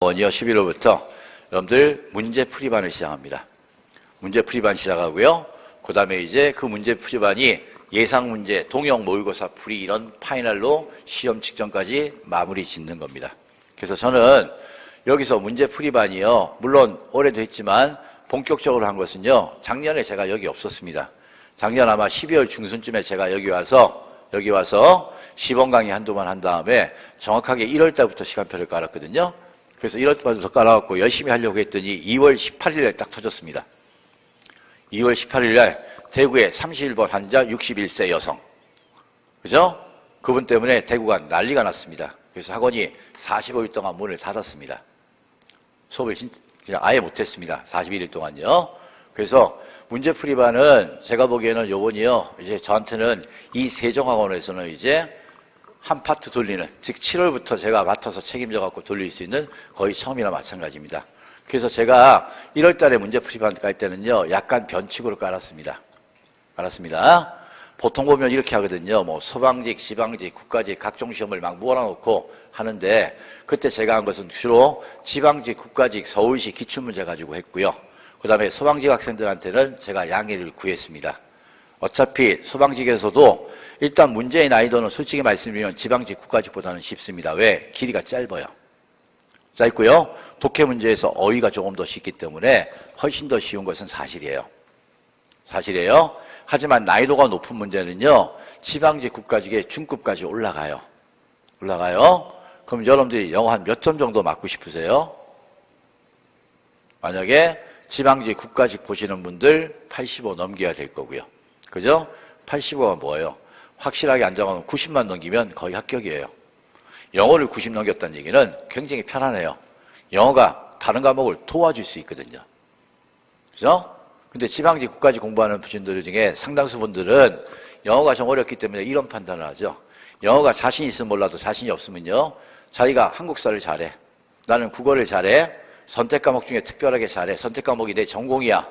이어 11월부터 여러분들 문제 풀이반을 시작합니다. 문제 풀이반 시작하고요. 그 다음에 이제 그 문제 풀이반이 예상 문제, 동형 모의고사 풀이 이런 파이널로 시험 직전까지 마무리 짓는 겁니다. 그래서 저는 여기서 문제 풀이반이요. 물론 올해도 했지만 본격적으로 한 것은요. 작년에 제가 여기 없었습니다. 작년 아마 12월 중순쯤에 제가 여기 와서 시범 강의 한두 번 한 다음에 정확하게 1월 달부터 시간표를 깔았거든요. 그래서 1월 달부터 깔아갖고 열심히 하려고 했더니 2월 18일에 딱 터졌습니다. 2월 18일날 대구에 31번 환자 61세 여성. 그죠? 그분 때문에 대구가 난리가 났습니다. 그래서 학원이 45일 동안 문을 닫았습니다. 수업을 그냥 아예 못했습니다. 41일 동안요. 그래서 문제풀이반은 제가 보기에는 요번이요. 이제 저한테는 이 세종학원에서는 이제 한 파트 돌리는, 즉 7월부터 제가 맡아서 책임져 갖고 돌릴 수 있는 거의 처음이나 마찬가지입니다. 그래서 제가 1월 달에 문제풀이반 깔 때는요. 약간 변칙으로 깔았습니다. 보통 보면 이렇게 하거든요. 뭐 소방직, 지방직, 국가직 각종 시험을 막 몰아놓고 하는데 그때 제가 한 것은 주로 지방직, 국가직, 서울시 기출문제 가지고 했고요. 그 다음에 소방직 학생들한테는 제가 양해를 구했습니다. 어차피 소방직에서도 일단 문제의 난이도는 솔직히 말씀드리면 지방직, 국가직보다는 쉽습니다. 왜? 길이가 짧고요. 독해 문제에서 어휘가 조금 더 쉽기 때문에 훨씬 더 쉬운 것은 사실이에요. 하지만 난이도가 높은 문제는요. 지방직, 국가직의 중급까지 올라가요. 그럼 여러분들이 영어 한 몇 점 정도 맞고 싶으세요? 만약에 지방직, 국가직 보시는 분들 85 넘겨야 될 거고요. 그죠? 85가 뭐예요? 확실하게 안 적어놓으면 90만 넘기면 거의 합격이에요. 영어를 90 넘겼다는 얘기는 굉장히 편안해요. 영어가 다른 과목을 도와줄 수 있거든요. 그죠? 근데 지방직, 국가직 공부하는 분들 중에 상당수 분들은 영어가 좀 어렵기 때문에 이런 판단을 하죠. 영어가 자신 있으면 몰라도 자신이 없으면요. 자기가 한국사를 잘해. 나는 국어를 잘해. 선택 과목 중에 특별하게 잘해. 선택 과목이 내 전공이야.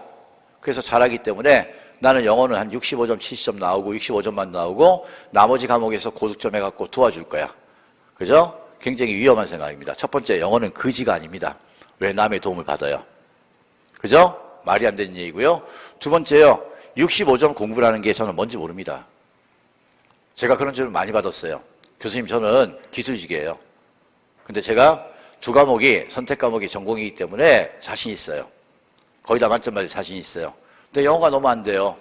그래서 잘하기 때문에 나는 영어는 한 65점, 70점 나오고 65점만 나오고 나머지 과목에서 고득점 해갖고 도와줄 거야. 그죠? 굉장히 위험한 생각입니다. 첫 번째, 영어는 거지가 아닙니다. 왜 남의 도움을 받아요? 그죠? 말이 안 되는 얘기고요. 두 번째요. 65점 공부라는 게 저는 뭔지 모릅니다. 제가 그런 질문 많이 받았어요. 교수님, 저는 기술직이에요. 근데 제가 두 과목이 선택 과목이 전공이기 때문에 자신 있어요. 거의 다 만점 맞을 자신 있어요. 근데 영어가 너무 안 돼요.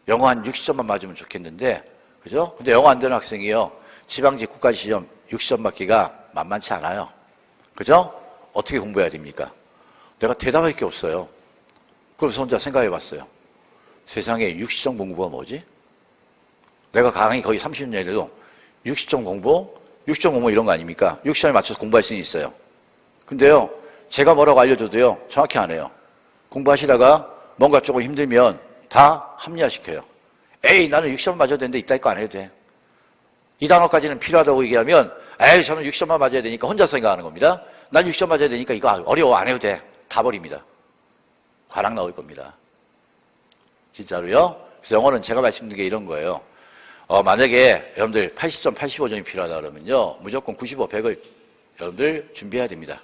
영어 한 60점만 맞으면 좋겠는데, 그죠? 근데 영어 안 되는 학생이요. 지방직 국가직 시험 60점 맞기가 만만치 않아요. 그죠? 어떻게 공부해야 됩니까? 내가 대답할 게 없어요. 그래서 혼자 생각해 봤어요. 세상에 60점 공부가 뭐지? 내가 강의 거의 30년이라도 60점 공부 이런 거 아닙니까? 60점에 맞춰서 공부할 수는 있어요. 근데요, 제가 뭐라고 알려줘도요, 정확히 안 해요. 공부하시다가 뭔가 조금 힘들면 다 합리화시켜요. 에이, 나는 60점 맞아야 되는데 이따위 거 안 해도 돼. 이 단어까지는 필요하다고 얘기하면 에이, 저는 60점만 맞아야 되니까 혼자 생각하는 겁니다. 난 60점 맞아야 되니까 이거 어려워, 안 해도 돼. 다 버립니다. 화랑 나올 겁니다. 진짜로요. 그래서 영어는 제가 말씀드린 게 이런 거예요. 만약에 여러분들 80점, 85점이 필요하다 그러면요. 무조건 95, 100을 여러분들 준비해야 됩니다.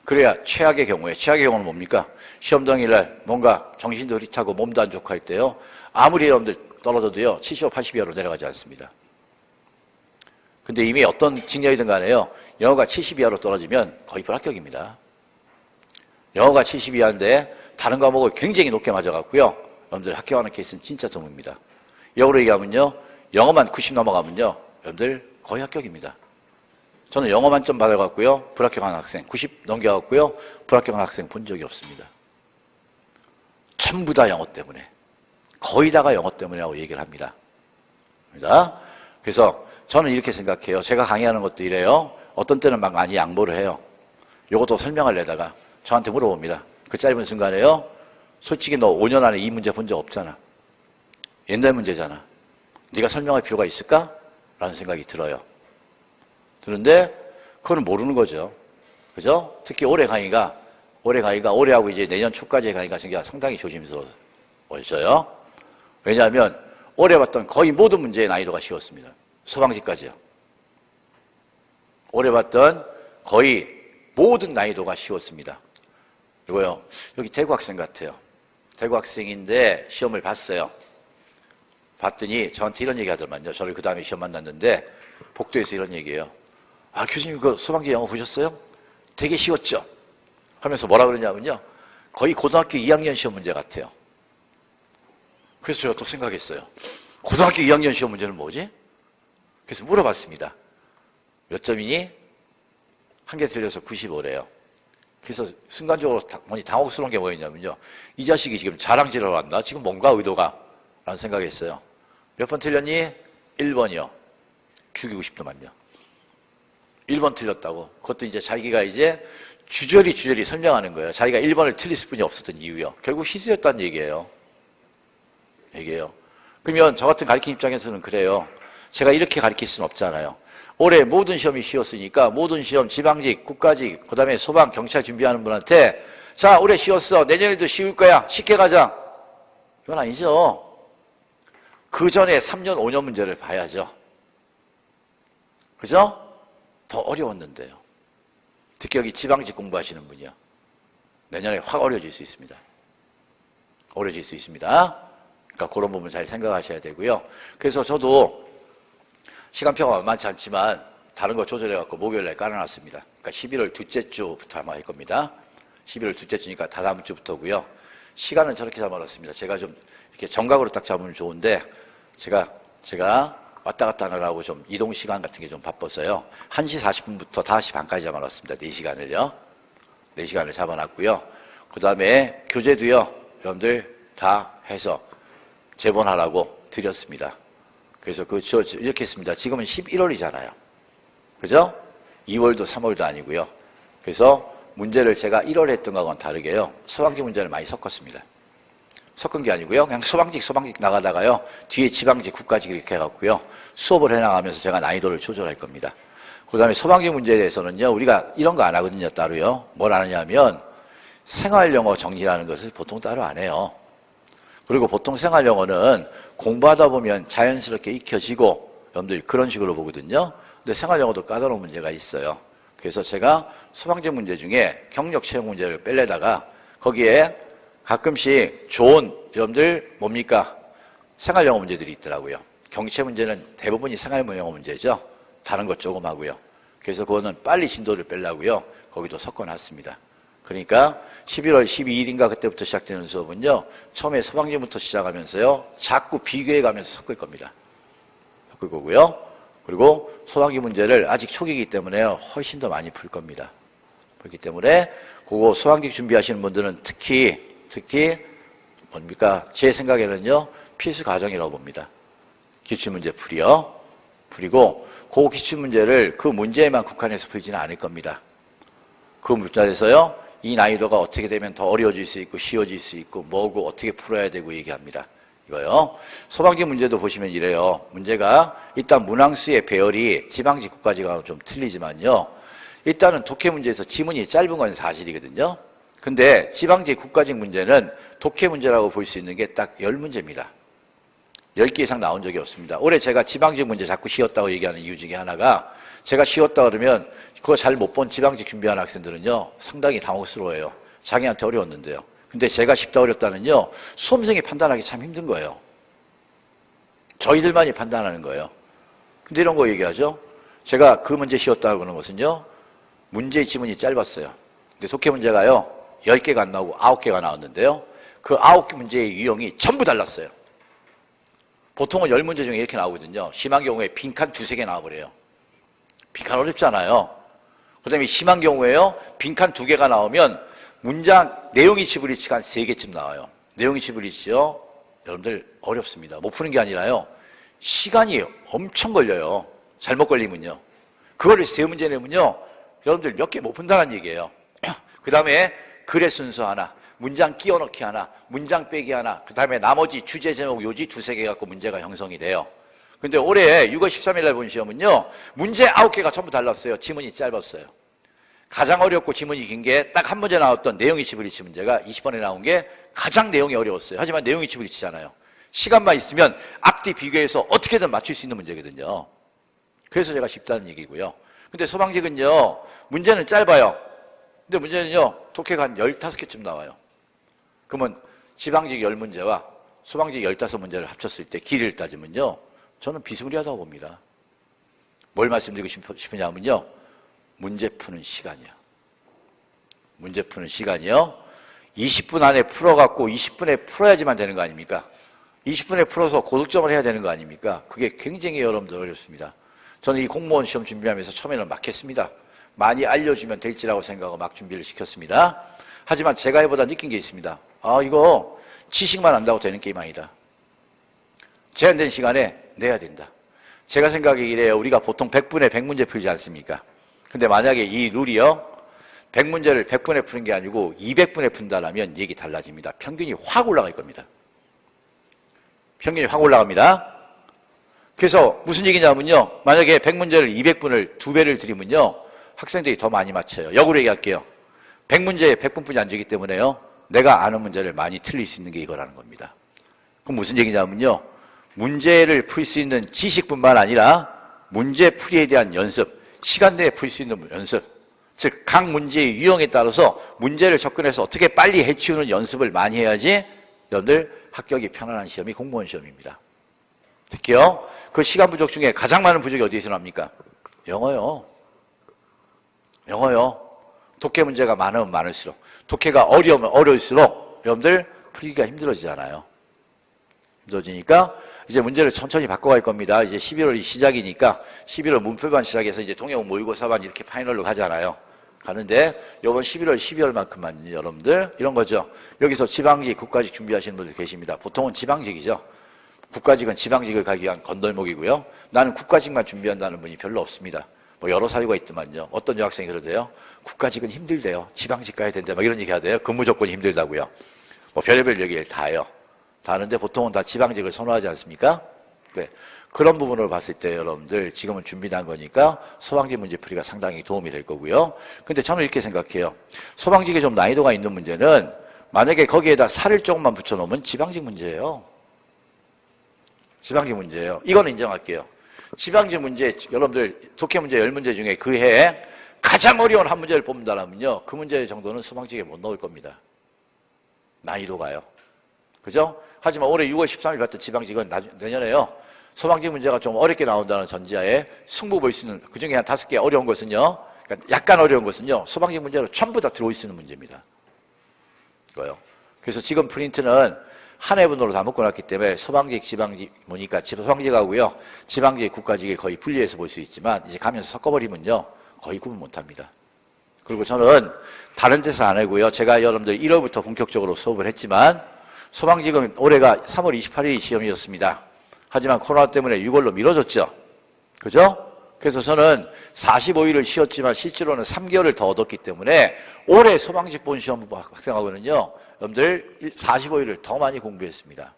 그래야 최악의 경우는 뭡니까? 시험 당일날 뭔가 정신도 흐릿하고 몸도 안 좋고 할 때요. 아무리 여러분들 떨어져도요. 75, 80 이하로 내려가지 않습니다. 근데 이미 어떤 직렬이든 간에요. 영어가 70 이하로 떨어지면 거의 불합격입니다. 영어가 70 이하인데 다른 과목을 굉장히 높게 맞아갖고요. 여러분들 합격하는 케이스는 진짜 드뭅니다. 영어로 얘기하면요. 영어만 90 넘어가면요. 여러분들 거의 합격입니다. 저는 영어 만점 받아갖고요. 불합격한 학생 90 넘겨갖고요. 불합격한 학생 본 적이 없습니다. 전부 다 영어 때문에. 거의 다가 영어 때문이라고 얘기를 합니다. 그래서 저는 이렇게 생각해요. 제가 강의하는 것도 이래요. 어떤 때는 막 많이 양보를 해요. 요것도 설명을 내다가 저한테 물어봅니다. 그 짧은 순간에요. 솔직히 너 5년 안에 이 문제 본 적 없잖아. 옛날 문제잖아. 네가 설명할 필요가 있을까? 라는 생각이 들어요. 그런데 그건 모르는 거죠. 그죠? 특히 올해 강의가 올해하고 이제 내년 초까지의 강의가 상당히 조심스러워져요. 왜냐하면 올해 봤던 거의 모든 문제의 난이도가 쉬웠습니다. 소방직까지요. 올해 봤던 거의 모든 난이도가 쉬웠습니다. 이거요. 여기 대구 학생 같아요. 대구 학생인데 시험을 봤어요. 봤더니 저한테 이런 얘기 하더만요. 저를 그 다음에 시험 만났는데 복도에서 이런 얘기예요. 아, 교수님 그 소방제 영어 보셨어요? 되게 쉬웠죠? 하면서 뭐라 그러냐면요. 거의 고등학교 2학년 시험 문제 같아요. 그래서 제가 또 생각했어요. 고등학교 2학년 시험 문제는 뭐지? 그래서 물어봤습니다. 몇 점이니? 한 개 틀려서 95래요. 그래서 순간적으로 당혹스러운 게 뭐였냐면요. 이 자식이 지금 자랑질하러 왔나? 지금 뭔가 의도가? 라는 생각했어요. 몇 번 틀렸니? 1번이요. 죽이고 싶더만요. 1번 틀렸다고. 그것도 이제 자기가 이제 주저리 설명하는 거예요. 자기가 1번을 틀릴 수뿐이 없었던 이유요. 결국 실수였다는 얘기예요. 그러면 저 같은 가르치는 입장에서는 그래요. 제가 이렇게 가르칠 수는 없잖아요. 올해 모든 시험이 쉬웠으니까 모든 시험, 지방직, 국가직, 그 다음에 소방, 경찰 준비하는 분한테 자, 올해 쉬웠어. 내년에도 쉬울 거야. 쉽게 가자. 이건 아니죠. 그 전에 3년, 5년 문제를 봐야죠. 그죠? 더 어려웠는데요. 특히 여기 지방직 공부하시는 분이요. 내년에 확 어려워질 수 있습니다. 그러니까 그런 부분 잘 생각하셔야 되고요. 그래서 저도 시간표가 만만치 않지만 다른 거 조절해갖고 목요일날 깔아놨습니다. 그러니까 11월 둘째 주부터 아마 할 겁니다. 11월 둘째 주니까 다다음 주부터고요. 시간은 저렇게 잡아놨습니다. 제가 좀 이렇게 정각으로 딱 잡으면 좋은데 제가 왔다 갔다 하느라고 좀 이동 시간 같은 게 좀 바빠서요. 1시 40분부터 5시 반까지 잡아놨습니다. 4시간을요. 4시간을 잡아놨고요. 그 다음에 교재도요. 여러분들 다 해서 제본하라고 드렸습니다. 그래서 이렇게 했습니다. 지금은 11월이잖아요. 그죠? 2월도 3월도 아니고요. 그래서 문제를 제가 1월에 했던 거하고는 다르게요. 소방직 문제를 많이 섞었습니다. 섞은 게 아니고요. 그냥 소방직 나가다가요. 뒤에 지방직, 국가직 이렇게 해갖고요. 수업을 해나가면서 제가 난이도를 조절할 겁니다. 그 다음에 소방직 문제에 대해서는요. 우리가 이런 거 안 하거든요. 따로요. 뭘 안 하냐면 생활영어 정리라는 것을 보통 따로 안 해요. 그리고 보통 생활영어는 공부하다 보면 자연스럽게 익혀지고 여러분들 그런 식으로 보거든요. 근데 생활영어도 까다로운 문제가 있어요. 그래서 제가 소방직 문제 중에 경력 채용 문제를 빼려다가 거기에 가끔씩 좋은 여러분들 뭡니까? 생활영어 문제들이 있더라고요. 경체 문제는 대부분이 생활영어 문제죠. 다른 것 조금 하고요. 그래서 그거는 빨리 진도를 빼려고요. 거기도 섞어놨습니다. 그러니까 11월 12일인가 그때부터 시작되는 수업은요. 처음에 소방직부터 시작하면서요. 자꾸 비교해가면서 섞을 겁니다. 섞을 거고요. 그리고 소방직 문제를 아직 초기이기 때문에요. 훨씬 더 많이 풀 겁니다. 그렇기 때문에 그거 소방직 준비하시는 분들은 특히 뭡니까? 제 생각에는요. 필수 과정이라고 봅니다. 기출문제 풀이요. 그리고 그 기출문제를 그 문제에만 국한해서 풀지는 않을 겁니다. 그 문제에서요. 이 난이도가 어떻게 되면 더 어려워질 수 있고 쉬워질 수 있고 뭐고 어떻게 풀어야 되고 얘기합니다. 이거요. 소방직 문제도 보시면 이래요. 문제가 일단 문항수의 배열이 지방직 국가직하고 좀 틀리지만요. 일단은 독해 문제에서 지문이 짧은 건 사실이거든요. 근데 지방직 국가직 문제는 독해 문제라고 볼 수 있는 게 딱 10문제입니다. 10개 이상 나온 적이 없습니다. 올해 제가 지방직 문제 자꾸 쉬웠다고 얘기하는 이유 중에 하나가 제가 쉬웠다 그러면 그거 잘 못 본 지방직 준비하는 학생들은요. 상당히 당혹스러워해요. 자기한테 어려웠는데요. 근데 제가 쉽다 어렵다는요. 수험생이 판단하기 참 힘든 거예요. 저희들만이 판단하는 거예요. 근데 이런 거 얘기하죠. 제가 그 문제 쉬웠다고 하는 것은요. 문제의 지문이 짧았어요. 근데 독해 문제가요. 10개가 안 나오고 9개가 나왔는데요. 그 9개 문제의 유형이 전부 달랐어요. 보통은 10문제 중에 이렇게 나오거든요. 심한 경우에 빈칸 2-3개 나와버려요. 빈칸 어렵잖아요. 그 다음에 심한 경우에요. 빈칸 2개가 나오면 문장 내용이 치브리치가 한 3개쯤 나와요. 내용이 치브리치요. 여러분들 어렵습니다. 못 푸는 게 아니라요. 시간이 엄청 걸려요. 잘못 걸리면요. 그거를 3문제 내면요. 여러분들 몇 개 못 푼다는 얘기예요. 그 다음에 글의 순서 하나, 문장 끼워 넣기 하나, 문장 빼기 하나, 그 다음에 나머지 주제, 제목, 요지 2-3개 갖고 문제가 형성이 돼요. 근데 올해 6월 13일 날 본 시험은요, 문제 9개가 전부 달랐어요. 지문이 짧았어요. 가장 어렵고 지문이 긴 게 딱 한 문제 나왔던 내용이 치브리치 문제가 20번에 나온 게 가장 내용이 어려웠어요. 하지만 내용이 치브리치잖아요. 시간만 있으면 앞뒤 비교해서 어떻게든 맞출 수 있는 문제거든요. 그래서 제가 쉽다는 얘기고요. 근데 소방직은요, 문제는 짧아요. 근데 문제는요, 독해가 한 15개쯤 나와요. 그러면 지방직 10문제와 소방직 15문제를 합쳤을 때 길이를 따지면요, 저는 비스무리하다고 봅니다. 뭘 말씀드리고 싶으냐면요, 문제 푸는 시간이요. 문제 푸는 시간이요. 20분 안에 풀어갖고 20분에 풀어야지만 되는 거 아닙니까? 20분에 풀어서 고득점을 해야 되는 거 아닙니까? 그게 굉장히 여러분들 어렵습니다. 저는 이 공무원 시험 준비하면서 처음에는 막 했습니다. 많이 알려주면 될지라고 생각하고 막 준비를 시켰습니다. 하지만 제가 해보다 느낀 게 있습니다. 아, 이거 지식만 안다고 되는 게임 아니다. 제한된 시간에 내야 된다. 제가 생각하기에 이래요. 우리가 보통 100분에 100문제 풀지 않습니까? 근데 만약에 이 룰이요, 100문제를 100분에 푸는 게 아니고 200분에 푼다라면 얘기 달라집니다. 평균이 확 올라갈 겁니다. 평균이 확 올라갑니다. 그래서 무슨 얘기냐면요, 만약에 100문제를 200분을 2배를 드리면요, 학생들이 더 많이 맞춰요. 역으로 얘기할게요. 100문제에 100분뿐이 안 주기 때문에요, 내가 아는 문제를 많이 틀릴 수 있는 게 이거라는 겁니다. 그럼 무슨 얘기냐면요, 문제를 풀 수 있는 지식뿐만 아니라 문제풀이에 대한 연습, 시간 내에 풀 수 있는 연습, 즉 각 문제의 유형에 따라서 문제를 접근해서 어떻게 빨리 해치우는 연습을 많이 해야지 여러분들 합격이 편안한 시험이 공무원 시험입니다. 특히요, 그 시간 부족 중에 가장 많은 부족이 어디에서 납니까? 영어요. 영어요. 독해 문제가 많으면 많을수록, 독해가 어려우면 어려울수록 여러분들 풀기가 힘들어지잖아요. 힘들어지니까 이제 문제를 천천히 바꿔갈 겁니다. 이제 11월이 시작이니까 11월 문표반 시작해서 이제 동해원 모의고사반 이렇게 파이널로 가잖아요. 가는데 이번 11월, 12월만큼만 여러분들 이런 거죠. 여기서 지방직, 국가직 준비하시는 분들 계십니다. 보통은 지방직이죠. 국가직은 지방직을 가기 위한 건널목이고요. 나는 국가직만 준비한다는 분이 별로 없습니다. 뭐 여러 사유가 있더만요. 어떤 여학생이 그러대요. 국가직은 힘들대요. 지방직 가야 된대. 막 이런 얘기 하대요. 근무 조건이 힘들다고요. 뭐 별의별 얘기를 다 해요. 다 하는데 보통은 다 지방직을 선호하지 않습니까? 네. 그런 부분으로 봤을 때 여러분들 지금은 준비한 거니까 소방직 문제풀이가 상당히 도움이 될 거고요. 근데 저는 이렇게 생각해요. 소방직에 좀 난이도가 있는 문제는 만약에 거기에다 살을 조금만 붙여놓으면 지방직 문제예요. 지방직 문제예요. 이건 인정할게요. 지방직 문제, 여러분들 독해 문제 10문제 중에 그 해에 가장 어려운 한 문제를 뽑는다면요, 그 문제 정도는 소방직에 못 넣을 겁니다. 난이도가요. 그죠? 하지만 올해 6월 13일 봤던 지방직은 내년에요, 소방직 문제가 좀 어렵게 나온다는 전제하에 승부 볼 수 있는, 그 중에 한 5개 어려운 것은요, 그러니까 약간 어려운 것은요, 소방직 문제로 전부 다 들어올 수 있는 문제입니다. 이거요. 그래서 지금 프린트는 한 해분으로 다 묶어놨기 때문에 소방직, 지방직 보니까 소방직하고요, 지방직, 국가직이 거의 분리해서 볼 수 있지만 이제 가면서 섞어버리면요, 거의 구분 못합니다. 그리고 저는 다른 데서 안 하고요, 제가 여러분들 1월부터 본격적으로 수업을 했지만 소방직은 올해가 3월 28일이 시험이었습니다. 하지만 코로나 때문에 6월로 미뤄졌죠. 그죠? 그래서 저는 45일을 쉬었지만 실제로는 3개월을 더 얻었기 때문에 올해 소방직 본 시험 학생하고는요, 여러분들 45일을 더 많이 공부했습니다.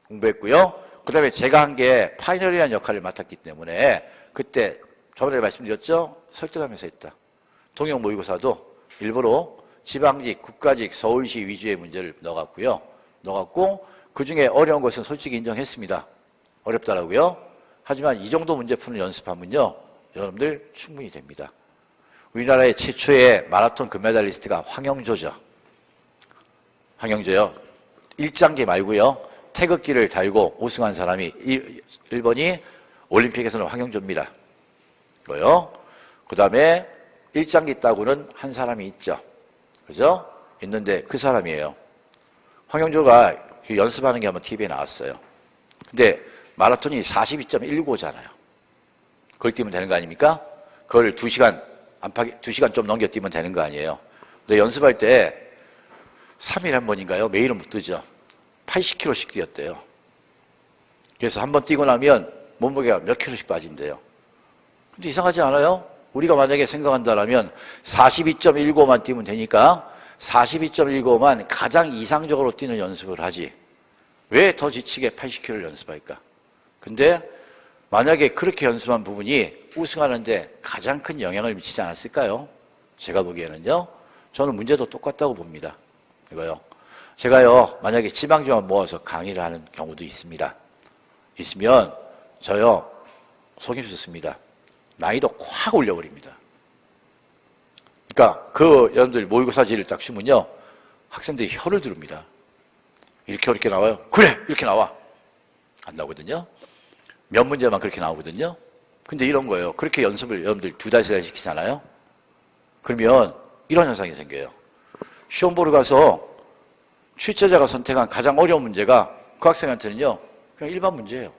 공부했고요. 그 다음에 제가 한 게 파이널이라는 역할을 맡았기 때문에 그때 저번에 말씀드렸죠? 설득하면서 했다. 동형 모의고사도 일부러 지방직, 국가직, 서울시 위주의 문제를 넣어갔고요. 넣어갔고 그 중에 어려운 것은 솔직히 인정했습니다. 어렵더라고요. 하지만 이 정도 문제 푸는 연습하면요, 여러분들 충분히 됩니다. 우리나라의 최초의 마라톤 금메달리스트가 황영조죠. 황영조요. 1장기 말고요, 태극기를 달고 우승한 사람이 1번이 올림픽에서는 황영조입니다. 이거요. 그 다음에 1장기 따고는 한 사람이 있죠. 그죠? 있는데 그 사람이에요. 황영조가 연습하는 게 한번 TV에 나왔어요. 근데 마라톤이 42.195잖아요. 그걸 뛰면 되는 거 아닙니까? 그걸 2시간, 안팎에 2시간 좀 넘겨 뛰면 되는 거 아니에요. 근데 연습할 때 3일에 한 번인가요? 매일은 못 뛰죠. 80kg씩 뛰었대요. 그래서 한 번 뛰고 나면 몸무게가 몇 킬로씩 빠진대요. 근데 이상하지 않아요? 우리가 만약에 생각한다면 42.195만 뛰면 되니까 42.195만 가장 이상적으로 뛰는 연습을 하지. 왜 더 지치게 80km를 연습할까? 근데 만약에 그렇게 연습한 부분이 우승하는데 가장 큰 영향을 미치지 않았을까요? 제가 보기에는요. 저는 문제도 똑같다고 봅니다. 이거요. 제가요, 만약에 지방지만 모아서 강의를 하는 경우도 있습니다. 있으면 저요, 속임수 씁니다. 난이도 확 올려버립니다. 그러니까 그 여러분들 모의고사지를 딱 주면요, 학생들이 혀를 두릅니다. 이렇게 나와요. 그래, 이렇게 나와. 안 나오거든요. 몇 문제만 그렇게 나오거든요. 근데 이런 거예요. 그렇게 연습을 여러분들 2달, 3달 시키잖아요. 그러면 이런 현상이 생겨요. 시험 보러 가서 출제자가 선택한 가장 어려운 문제가 그 학생한테는요, 그냥 일반 문제예요.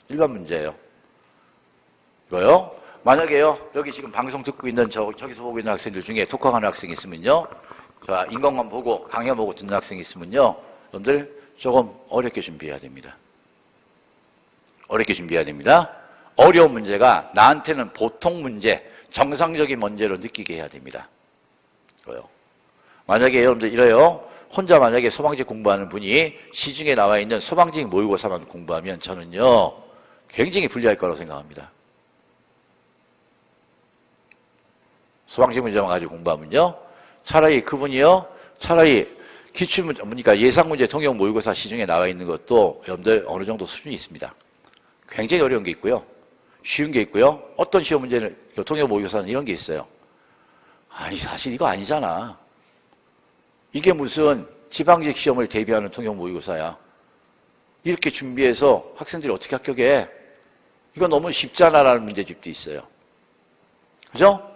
일반 문제예요. 이거요. 만약에요, 여기 지금 방송 듣고 있는 저기서 보고 있는 학생들 중에 독학하는 학생이 있으면요, 인강만 보고 강연 보고 듣는 학생이 있으면요, 여러분들 조금 어렵게 준비해야 됩니다. 어렵게 준비해야 됩니다. 어려운 문제가 나한테는 보통 문제, 정상적인 문제로 느끼게 해야 됩니다. 이거요. 만약에 여러분들 이래요. 혼자 만약에 소방직 공부하는 분이 시중에 나와 있는 소방직 모의고사만 공부하면 저는요, 굉장히 불리할 거라고 생각합니다. 소방직 문제만 가지고 공부하면요, 차라리 그분이요, 차라리 기출문제, 그러니까 예상문제 통역 모의고사 시중에 나와 있는 것도 여러분들 어느 정도 수준이 있습니다. 굉장히 어려운 게 있고요, 쉬운 게 있고요. 어떤 시험 문제는 통역 모의고사는 이런 게 있어요. 아니 사실 이거 아니잖아. 이게 무슨 지방직 시험을 대비하는 통역 모의고사야. 이렇게 준비해서 학생들이 어떻게 합격해? 이거 너무 쉽잖아라는 문제집도 있어요. 그죠?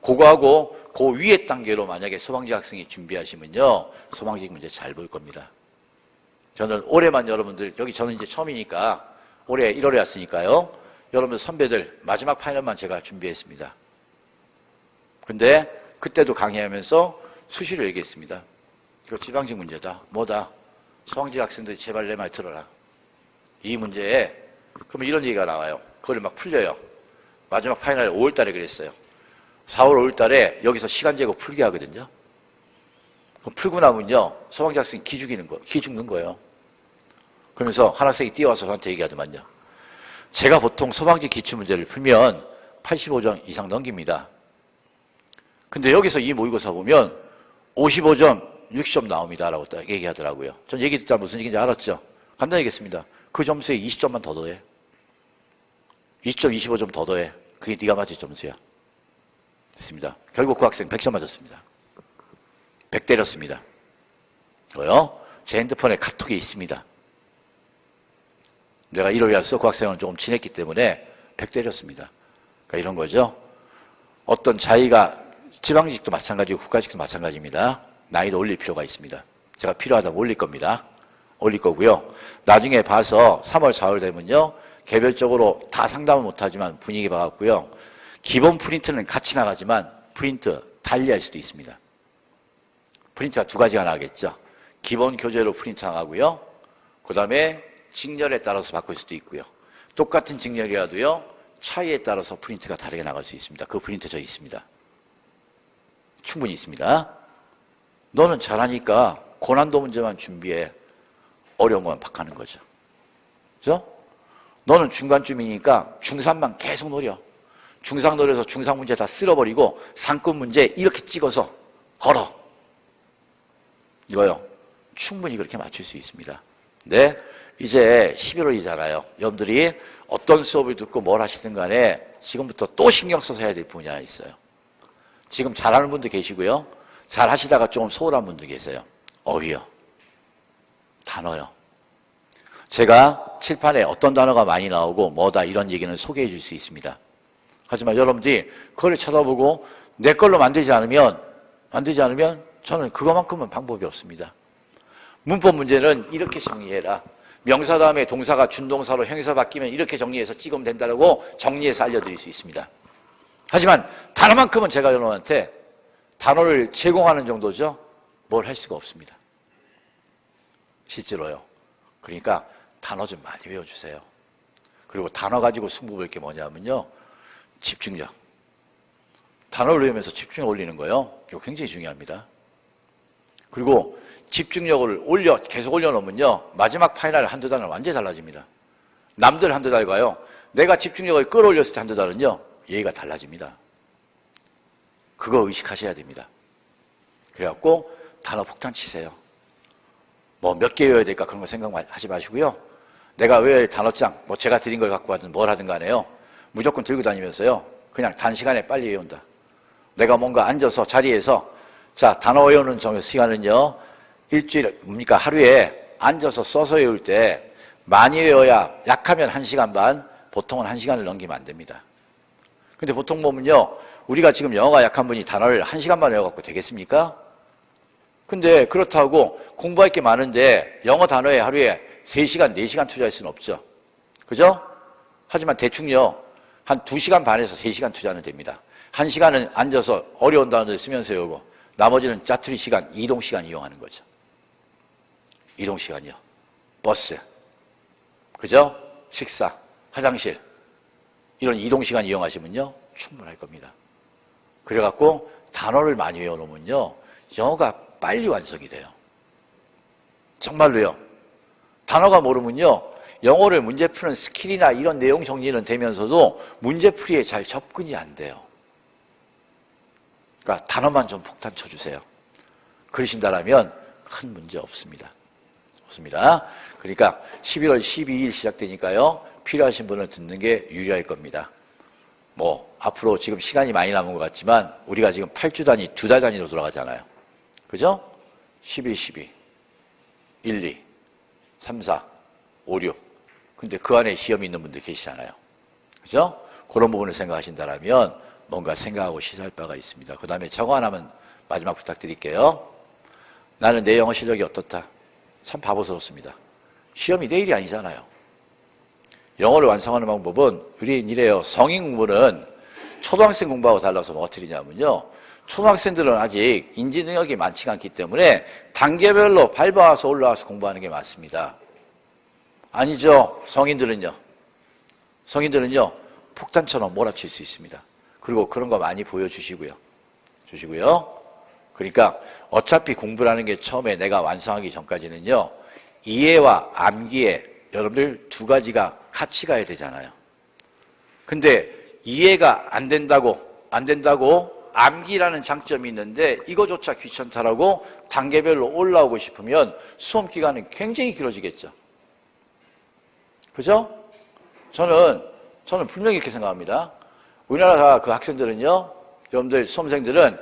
그거하고 그 위에 단계로 만약에 소방직 학생이 준비하시면요, 소방직 문제 잘 볼 겁니다. 저는 올해만 여러분들, 여기 저는 이제 처음이니까 올해 1월에 왔으니까요, 여러분들 선배들 마지막 파이널만 제가 준비했습니다. 근데 그때도 강의하면서 수시로 얘기했습니다. 이거 지방직 문제다. 뭐다? 소방직 학생들이 제발 내 말 들어라. 이 문제에 그러면 이런 얘기가 나와요. 그걸 막 풀려요. 마지막 파이널 5월 달에 그랬어요. 4월 5월 달에 여기서 시간 재고 풀게 하거든요. 그럼 풀고 나면요, 소방직 학생이 기 죽는 거예요. 그러면서 한 학생이 뛰어와서 저한테 얘기하더만요. 제가 보통 소방직 기출문제를 풀면 85점 이상 넘깁니다. 근데 여기서 이 모의고사 보면 55점, 60점 나옵니다라고 딱 얘기하더라고요. 전 얘기 듣다 무슨 얘기인지 알았죠? 간단히 얘기했습니다. 그 점수에 20점만 더 더해. 20점, 25점 더 더해. 그게 네가 맞을 점수야. 됐습니다. 결국 그 학생 100점 맞았습니다. 100 때렸습니다. 그거요. 제 핸드폰에 카톡이 있습니다. 내가 1월에 와서 그 학생은 조금 친했기 때문에 100 때렸습니다. 그러니까 이런 거죠. 어떤 자기가 지방직도 마찬가지고 국가직도 마찬가지입니다. 난이도 올릴 필요가 있습니다. 제가 필요하다면 올릴 겁니다. 올릴 거고요. 나중에 봐서 3월, 4월 되면요, 개별적으로 다 상담을 못하지만 분위기 봐갖고요, 기본 프린트는 같이 나가지만 프린트 달리할 수도 있습니다. 프린트가 2가지가 나가겠죠. 기본 교재로 프린트 나가고요, 그 다음에 직렬에 따라서 바꿀 수도 있고요. 똑같은 직렬이라도요, 차이에 따라서 프린트가 다르게 나갈 수 있습니다. 그 프린트 저 있습니다. 충분히 있습니다. 너는 잘하니까 고난도 문제만 준비해. 어려운 것만 박하는 거죠. 그죠? 너는 중간쯤이니까 중3만 계속 노려. 중3 노려서 중3 문제 다 쓸어버리고 상급 문제 이렇게 찍어서 걸어. 이거요. 충분히 그렇게 맞출 수 있습니다. 네, 이제 11월이잖아요. 여러분들이 어떤 수업을 듣고 뭘 하시든 간에 지금부터 또 신경 써서 해야 될 부분이 하나 있어요. 지금 잘하는 분도 계시고요. 잘 하시다가 조금 소홀한 분도 계세요. 어휘요. 단어요. 제가 칠판에 어떤 단어가 많이 나오고 뭐다 이런 얘기는 소개해 줄 수 있습니다. 하지만 여러분들이 그걸 쳐다보고 내 걸로 만들지 않으면 저는 그거만큼은 방법이 없습니다. 문법 문제는 이렇게 정리해라. 명사 다음에 동사가 준동사로 형용사 바뀌면 이렇게 정리해서 찍으면 된다고 정리해서 알려드릴 수 있습니다. 하지만 단어만큼은 제가 여러분한테 단어를 제공하는 정도죠. 뭘 할 수가 없습니다. 실제로요. 그러니까 단어 좀 많이 외워주세요. 그리고 단어 가지고 승부 볼 게 뭐냐면요, 집중력. 단어를 외우면서 집중력 올리는 거예요. 이거 굉장히 중요합니다. 그리고 집중력을 계속 올려놓으면요, 마지막 파이널 한두 달은 완전히 달라집니다. 남들 한두 달과요, 내가 집중력을 끌어올렸을 때 한두 달은요, 얘기가 달라집니다. 그거 의식하셔야 됩니다. 그래갖고 단어 폭탄 치세요. 뭐 몇 개 외워야 될까 그런 거 생각하지 마시고요. 내가 외워야 할 단어장, 뭐 제가 드린 걸 갖고 가든 뭘 하든 간에요, 무조건 들고 다니면서요, 그냥 단시간에 빨리 외운다. 내가 뭔가 앉아서 자리에서 자, 단어 외우는 시간은요, 일주일, 뭡니까? 하루에 앉아서 써서 외울 때 많이 외워야 약하면 1시간 반, 보통은 1시간을 넘기면 안 됩니다. 근데 보통 보면요, 우리가 지금 영어가 약한 분이 단어를 1시간만 외워갖고 되겠습니까? 근데 그렇다고 공부할 게 많은데 영어 단어에 하루에 3시간, 4시간 투자할 수는 없죠. 그죠? 하지만 대충요, 한 2시간 반에서 3시간 투자는 됩니다. 1시간은 앉아서 어려운 단어를 쓰면서 외우고, 나머지는 짜투리 시간, 이동 시간 이용하는 거죠. 이동 시간이요. 버스. 그죠? 식사, 화장실. 이런 이동 시간 이용하시면요, 충분할 겁니다. 그래갖고 단어를 많이 외워놓으면요, 영어가 빨리 완성이 돼요. 정말로요. 단어가 모르면요, 영어를 문제 푸는 스킬이나 이런 내용 정리는 되면서도 문제풀이에 잘 접근이 안 돼요. 그러니까 단어만 좀 폭탄 쳐주세요. 그러신다면 큰 문제 없습니다. 없습니다. 그러니까 11월 12일 시작되니까요, 필요하신 분은 듣는 게 유리할 겁니다. 뭐 앞으로 지금 시간이 많이 남은 것 같지만 우리가 지금 8주 단위, 2달 단위로 돌아가잖아요. 그죠? 12, 12, 1, 2, 3, 4, 5, 6. 근데 그 안에 시험이 있는 분들 계시잖아요. 그죠? 그런 부분을 생각하신다면 뭔가 생각하고 시사할 바가 있습니다. 그 다음에 저거 하나만 마지막 부탁드릴게요. 나는 내 영어 실력이 어떻다? 참 바보스럽습니다. 시험이 내일이 아니잖아요. 영어를 완성하는 방법은 우리는 이래요. 성인 공부는 초등학생 공부하고 달라서 뭐가 틀리냐면요, 초등학생들은 아직 인지 능력이 많지가 않기 때문에 단계별로 밟아서 올라와서 공부하는 게 맞습니다. 아니죠. 성인들은요, 폭탄처럼 몰아칠 수 있습니다. 그리고 그런 거 많이 보여주시고요. 그러니까 어차피 공부라는 게 처음에 내가 완성하기 전까지는요, 이해와 암기에 여러분들 두 가지가 같이 가야 되잖아요. 근데 이해가 안 된다고 암기라는 장점이 있는데 이거조차 귀찮다라고 단계별로 올라오고 싶으면 수험 기간은 굉장히 길어지겠죠. 그죠? 저는 분명히 이렇게 생각합니다. 우리나라 그 학생들은요, 여러분들 수험생들은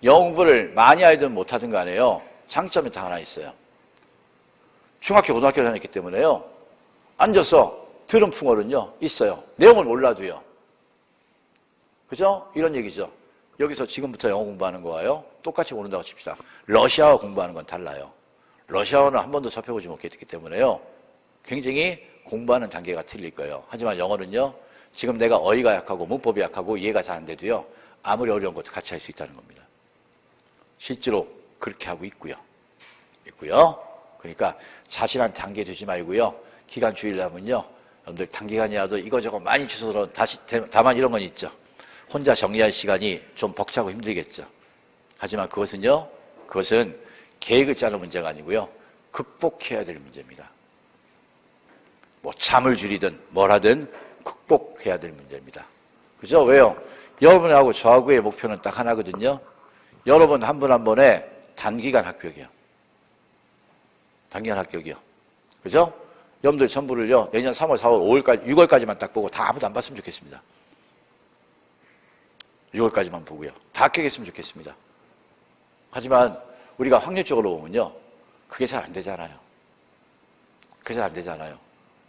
영어 공부를 많이 하든 못하든 간에요, 장점이 다 하나 있어요. 중학교, 고등학교 다녔기 때문에요, 앉아서 들은 풍어는요, 있어요. 내용을 몰라도요. 그죠? 이런 얘기죠. 여기서 지금부터 영어 공부하는 거와요, 똑같이 모른다고 칩시다. 러시아어 공부하는 건 달라요. 러시아어는 한 번도 접해보지 못했기 때문에요, 굉장히 공부하는 단계가 틀릴 거예요. 하지만 영어는요, 지금 내가 어휘가 약하고 문법이 약하고 이해가 잘 안 돼도요, 아무리 어려운 것도 같이 할 수 있다는 겁니다. 실제로 그렇게 하고 있고요. 그러니까 자신한테 단계 두지 말고요, 기간 주의하면요, 여러분들 단기간이라도 이거저거 많이 주워서 다만 이런 건 있죠. 혼자 정리할 시간이 좀 벅차고 힘들겠죠. 하지만 그것은 계획을 짜는 문제가 아니고요, 극복해야 될 문제입니다. 뭐 잠을 줄이든 뭘 하든 극복해야 될 문제입니다. 그죠? 왜요? 여러분하고 저하고의 목표는 딱 하나거든요. 여러분 한 분 한 번에 단기간 합격이요. 그죠? 여러분들 전부를요, 내년 3월, 4월, 5월까지, 6월까지만 딱 보고 다 아무도 안 봤으면 좋겠습니다. 6월까지만 보고요, 다 합격했으면 좋겠습니다. 하지만 우리가 확률적으로 보면요, 그게 잘 안 되잖아요.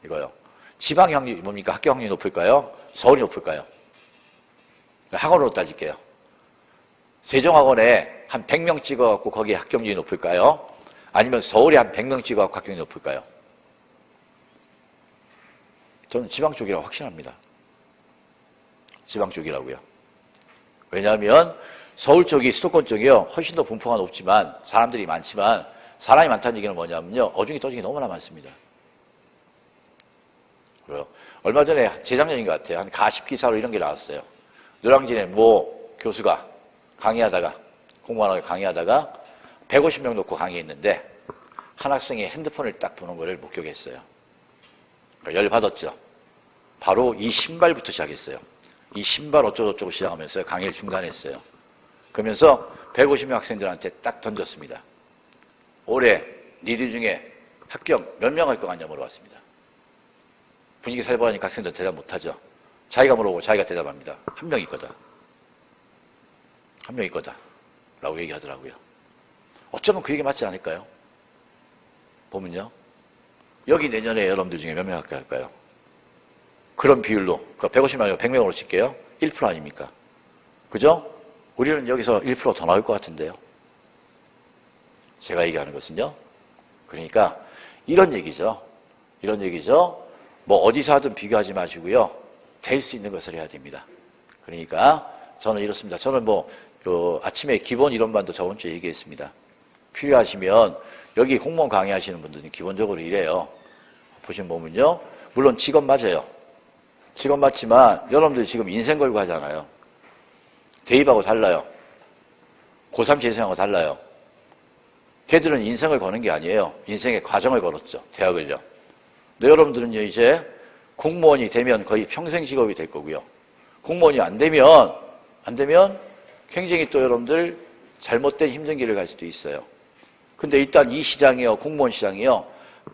이거요. 지방 확률이 뭡니까? 합격 확률이 높을까요? 서울이 높을까요? 학원으로 따질게요. 세종학원에 한 100명 찍어갖고 거기에 합격률이 높을까요? 아니면 서울에 한 100명 찍어갖고 합격률이 높을까요? 저는 지방 쪽이라고 확신합니다. 지방 쪽이라고요. 왜냐하면 서울 쪽이, 수도권 쪽이요, 훨씬 더 분포가 높지만 사람들이 많지만, 사람이 많다는 얘기는 뭐냐면요, 어중이 떠중이 너무나 많습니다. 그래요. 얼마 전에 재작년인 것 같아요. 한 가십 기사로 이런 게 나왔어요. 노량진의 모 교수가 공무원하게 강의하다가 150명 놓고 강의했는데 한 학생이 핸드폰을 딱 보는 거를 목격했어요. 그러니까 열받았죠. 바로 이 신발부터 시작했어요. 이 신발 어쩌고저쩌고 시작하면서 강의를 중단했어요. 그러면서 150명 학생들한테 딱 던졌습니다. 올해 니들 중에 합격 몇 명 할 것 같냐 물어봤습니다. 분위기 살벌하니까 학생들은 대답 못하죠. 자기가 물어보고 자기가 대답합니다. 한 명 있거든. 한 명일 거다 라고 얘기하더라고요. 어쩌면 그 얘기 맞지 않을까요? 보면요. 여기 내년에 여러분들 중에 몇 명 합격할까요? 그런 비율로, 그러니까 150명 아니고 100명으로 칠게요. 1% 아닙니까? 그죠? 우리는 여기서 1% 더 나올 것 같은데요. 제가 얘기하는 것은요. 그러니까 이런 얘기죠. 이런 얘기죠. 뭐 어디서 하든 비교하지 마시고요. 될 수 있는 것을 해야 됩니다. 그러니까 저는 이렇습니다. 저는 뭐 아침에 기본 이론반도 저번 주에 얘기했습니다. 필요하시면 여기 공무원 강의하시는 분들은 기본적으로 이래요. 보시면 보면요. 물론 직업 맞아요. 직업 맞지만 여러분들 지금 인생 걸고 하잖아요. 대입하고 달라요. 고3 재수생하고 달라요. 걔들은 인생을 거는 게 아니에요. 인생의 과정을 걸었죠. 대학을요. 근데 여러분들은요, 이제 공무원이 되면 거의 평생 직업이 될 거고요. 공무원이 안 되면 굉장히 또 여러분들 잘못된 힘든 길을 갈 수도 있어요. 근데 일단 이 시장이요, 공무원 시장이요,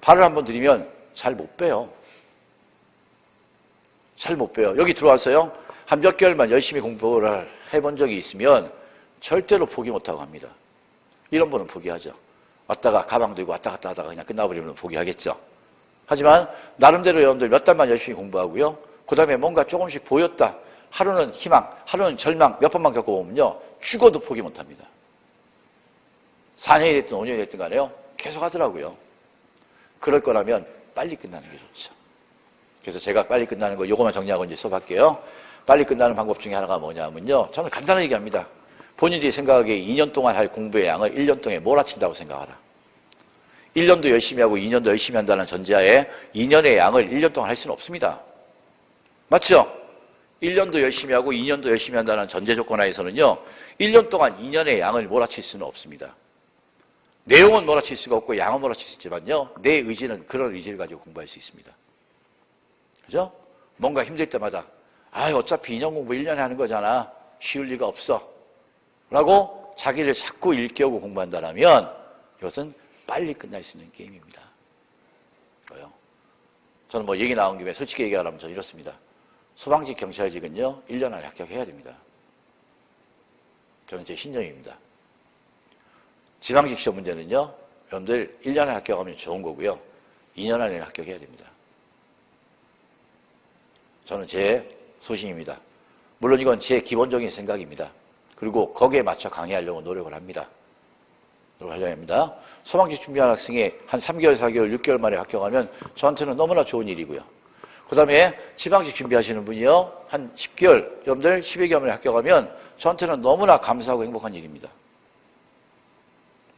발을 한번 들이면 잘 못 빼요. 잘 못 빼요. 여기 들어와서요, 한 몇 개월만 열심히 공부를 해본 적이 있으면 절대로 포기 못하고 합니다. 이런 분은 포기하죠. 왔다가 가방 들고 왔다 갔다 하다가 그냥 끝나버리면 포기하겠죠. 하지만 나름대로 여러분들 몇 달만 열심히 공부하고요. 그 다음에 뭔가 조금씩 보였다. 하루는 희망, 하루는 절망 몇 번만 겪어보면요. 죽어도 포기 못합니다. 4년이 됐든 5년이 됐든 간에요. 계속 하더라고요. 그럴 거라면 빨리 끝나는 게 좋죠. 그래서 제가 빨리 끝나는 거 요거만 정리하고 이제 수업할게요. 빨리 끝나는 방법 중에 하나가 뭐냐면요. 저는 간단하게 얘기합니다. 본인이 생각하기에 2년 동안 할 공부의 양을 1년 동안에 몰아친다고 생각하라. 1년도 열심히 하고 2년도 열심히 한다는 전제하에 2년의 양을 1년 동안 할 수는 없습니다. 맞죠? 1년도 열심히 하고 2년도 열심히 한다는 전제 조건 하에서는요. 1년 동안 2년의 양을 몰아칠 수는 없습니다. 내용은 몰아칠 수가 없고 양은 몰아칠 수 있지만요. 내 의지는 그런 의지를 가지고 공부할 수 있습니다. 그죠? 뭔가 힘들 때마다 어차피 2년 공부 1년에 하는 거잖아. 쉬울 리가 없어. 라고 자기를 자꾸 일깨우고 공부한다면 이것은 빨리 끝날 수 있는 게임입니다. 뭐요? 저는 뭐 얘기 나온 김에 솔직히 얘기하라면 저는 이렇습니다. 소방직 경찰직은요. 1년 안에 합격해야 됩니다. 저는 제 신념입니다. 지방직 시험 문제는요. 여러분들 1년 안에 합격하면 좋은 거고요. 2년 안에 합격해야 됩니다. 저는 제 소신입니다. 물론 이건 제 기본적인 생각입니다. 그리고 거기에 맞춰 강의하려고 노력을 합니다. 노력하려고 합니다. 소방직 준비하는 학생이 한 3개월, 4개월, 6개월 만에 합격하면 저한테는 너무나 좋은 일이고요. 그 다음에 지방직 준비하시는 분이요. 한 10개월, 여러분들 12개월 만에 합격하면 저한테는 너무나 감사하고 행복한 일입니다.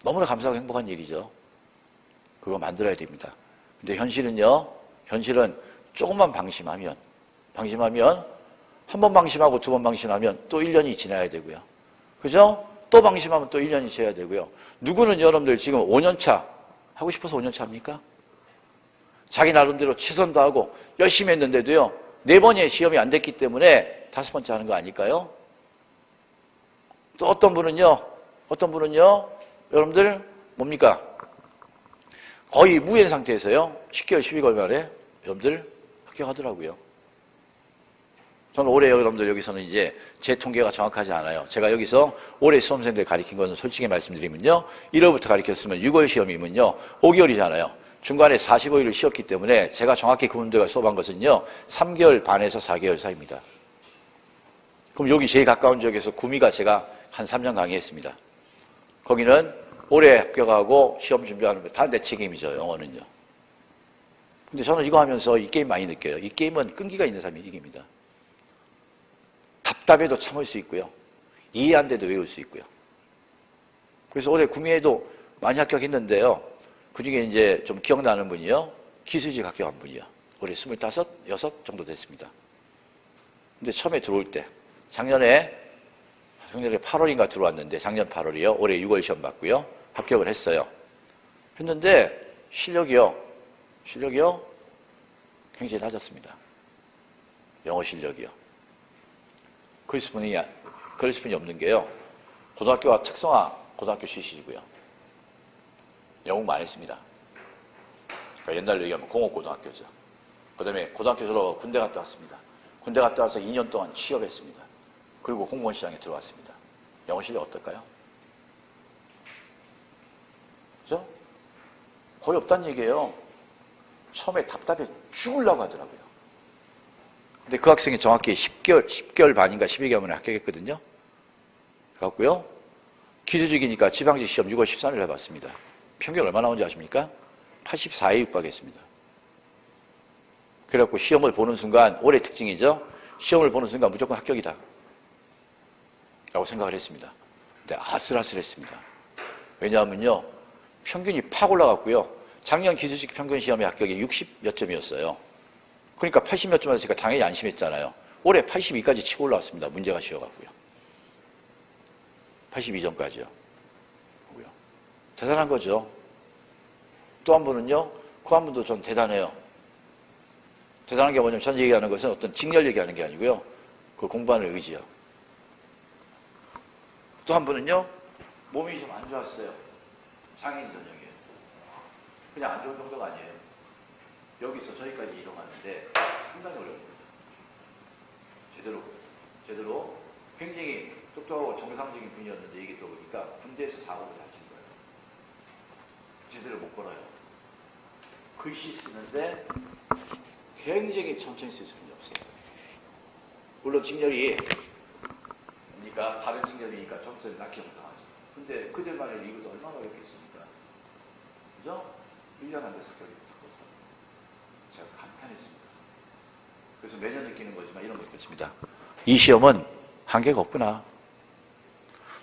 너무나 감사하고 행복한 일이죠. 그거 만들어야 됩니다. 근데 현실은요. 현실은 조금만 방심하면 한 번 방심하고 두 번 방심하면 또 1년이 지나야 되고요. 그죠? 또 방심하면 또 1년이 지나야 되고요. 누구는 여러분들 지금 5년차 하고 싶어서 5년차 합니까? 자기 나름대로 최선 다하고 열심히 했는데도요. 4번의 시험이 안 됐기 때문에 5번째 하는 거 아닐까요? 또 어떤 분은요. 여러분들 뭡니까? 거의 무행 상태에서요. 10개월, 12개월 만에 여러분들 합격하더라고요. 저는 올해 여러분들 여기서는 이제 제 통계가 정확하지 않아요. 제가 여기서 올해 수험생들 가르친 것은 솔직히 말씀드리면요. 1월부터 가르쳤으면 6월 시험이면요. 5개월이잖아요. 중간에 45일을 쉬었기 때문에 제가 정확히 그분들과 수업한 것은요. 3개월 반에서 4개월 사이입니다. 그럼 여기 제일 가까운 지역에서 구미가 제가 한 3년 강의했습니다. 거기는 올해 합격하고 시험 준비하는 거 다 내 책임이죠. 영어는요. 근데 저는 이거 하면서 이 게임 많이 느껴요. 이 게임은 끈기가 있는 사람이 이깁니다. 답답해도 참을 수 있고요. 이해 안 돼도 외울 수 있고요. 그래서 올해 구미에도 많이 합격했는데요. 그 중에 이제 좀 기억나는 분이요. 기술직 합격한 분이요. 올해 25, 6 정도 됐습니다. 근데 처음에 들어올 때, 작년에 8월인가 들어왔는데, 작년 8월이요. 올해 6월 시험 봤고요. 합격을 했어요. 했는데, 실력이요. 굉장히 낮았습니다. 영어 실력이요. 그럴 수뿐이 없는 게요. 고등학교가 특성화 고등학교 출신이고요. 영어만 했습니다. 그러니까 옛날로 얘기하면 공업고등학교죠. 그 다음에 고등학교 졸업하고 군대 갔다 왔습니다. 군대 갔다 와서 2년 동안 취업했습니다. 그리고 공무원 시장에 들어왔습니다. 영어 실력 어떨까요? 그죠? 거의 없다는 얘기예요. 처음에 답답해 죽으려고 하더라고요. 근데 그 학생이 정확히 10개월 반인가 12개월 만에 합격했거든요. 그래갖고요. 기술직이니까 지방직 시험 6월 13일 해봤습니다. 평균 얼마 나온지 아십니까? 84에 육박했습니다. 그래갖고 시험을 보는 순간, 올해 특징이죠? 시험을 보는 순간 무조건 합격이다 라고 생각을 했습니다. 근데 아슬아슬했습니다. 왜냐하면요, 평균이 팍 올라갔고요. 작년 기술직 평균 시험의 합격이 60몇 점이었어요. 그러니까 80몇 점 맞으니까 당연히 안심했잖아요. 올해 82까지 치고 올라왔습니다. 문제가 쉬워갖고요. 82점까지요. 대단한 거죠. 또 한 분은요, 그 한 분도 전 대단해요. 대단한 게 뭐냐면, 전 얘기하는 것은 어떤 직렬 얘기하는 게 아니고요. 그 공부하는 의지요. 또 한 분은요, 몸이 좀 안 좋았어요. 장애인 전형이에요. 그냥 안 좋은 정도가 아니에요. 여기서 저기까지 이동하는데 상당히 어려워요. 제대로 굉장히 똑똑하고 정상적인 분이었는데 얘기 들어보니까 군대에서 사고를 다친 거예요. 제대로 못 걸어요. 글씨 쓰는데 굉장히 천천히 쓸 수는 없어요. 물론 직렬이 그러니까 다른 직렬이니까 점수를 낮게 못하죠. 근데 그들만의 리그도 얼마나 어렵겠습니까? 그죠? 1년 안 돼서 합격이 됐거든요. 제가 감탄했습니다. 그래서 매년 느끼는 거지만 이런 거 느꼈습니다. 이 시험은 한계가 없구나.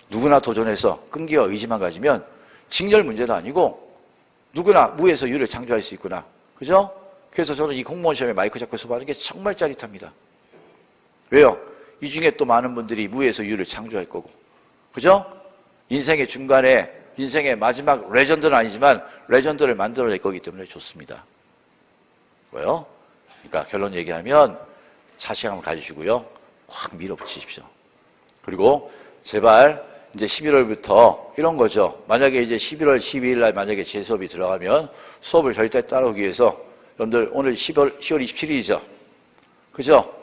누구나 도전해서 끈기와 의지만 가지면 직렬 문제도 아니고 누구나 무에서 유를 창조할 수 있구나. 그죠? 그래서 저는 이 공무원 시험에 마이크 잡고 수업하는 게 정말 짜릿합니다. 왜요? 이 중에 또 많은 분들이 무에서 유를 창조할 거고. 그죠? 인생의 중간에, 인생의 마지막 레전드는 아니지만 레전드를 만들어낼 거기 때문에 좋습니다. 왜요? 그러니까 결론 얘기하면 자신감을 가지시고요. 확 밀어붙이십시오. 그리고 제발 이제 11월부터 이런 거죠. 만약에 이제 11월 12일 날 만약에 제 수업이 들어가면 수업을 절대 따라오기 위해서 여러분들 오늘 10월 27일이죠. 그죠?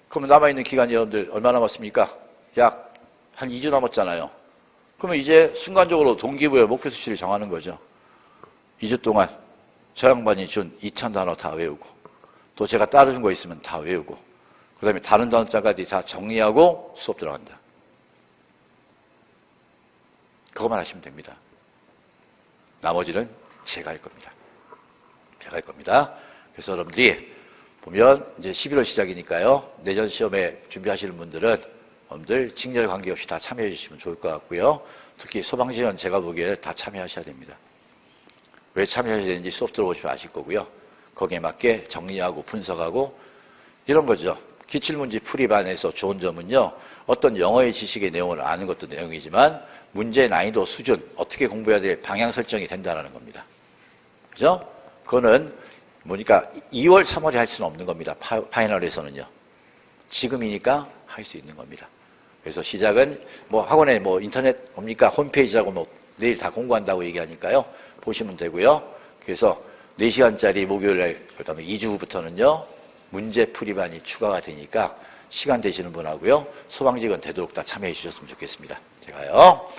그럼 남아있는 기간이 여러분들 얼마 남았습니까? 약 한 2주 남았잖아요. 그러면 이제 순간적으로 동기부여 목표 수치를 정하는 거죠. 2주 동안 저 양반이 준 2,000단어 다 외우고 또 제가 따라준 거 있으면 다 외우고 그 다음에 다른 단어장까지 다 정리하고 수업 들어간다. 그것만 하시면 됩니다. 나머지는 제가 할 겁니다. 제가 할 겁니다. 그래서 여러분들이 보면 이제 11월 시작이니까요. 내년 시험에 준비하시는 분들은 여러분들 직렬 관계없이 다 참여해 주시면 좋을 것 같고요. 특히 소방지원 제가 보기에 다 참여하셔야 됩니다. 왜 참여하셔야 되는지 수업 들어보시면 아실 거고요. 거기에 맞게 정리하고 분석하고 이런 거죠. 기출문제 풀이반에서 좋은 점은요. 어떤 영어의 지식의 내용을 아는 것도 내용이지만 문제 난이도 수준, 어떻게 공부해야 될 방향 설정이 된다는 겁니다. 그죠? 그거는 뭐니까 2월, 3월에 할 수는 없는 겁니다. 파이널에서는요. 지금이니까 할 수 있는 겁니다. 그래서 시작은 뭐 학원에 뭐 인터넷 뭡니까? 홈페이지하고 뭐 내일 다 공부한다고 얘기하니까요. 보시면 되고요. 그래서 4시간짜리 목요일날 그다음에 2주 후부터는요. 문제풀이반이 추가가 되니까 시간 되시는 분하고요. 소방직은 되도록 다 참여해 주셨으면 좋겠습니다. 제가요.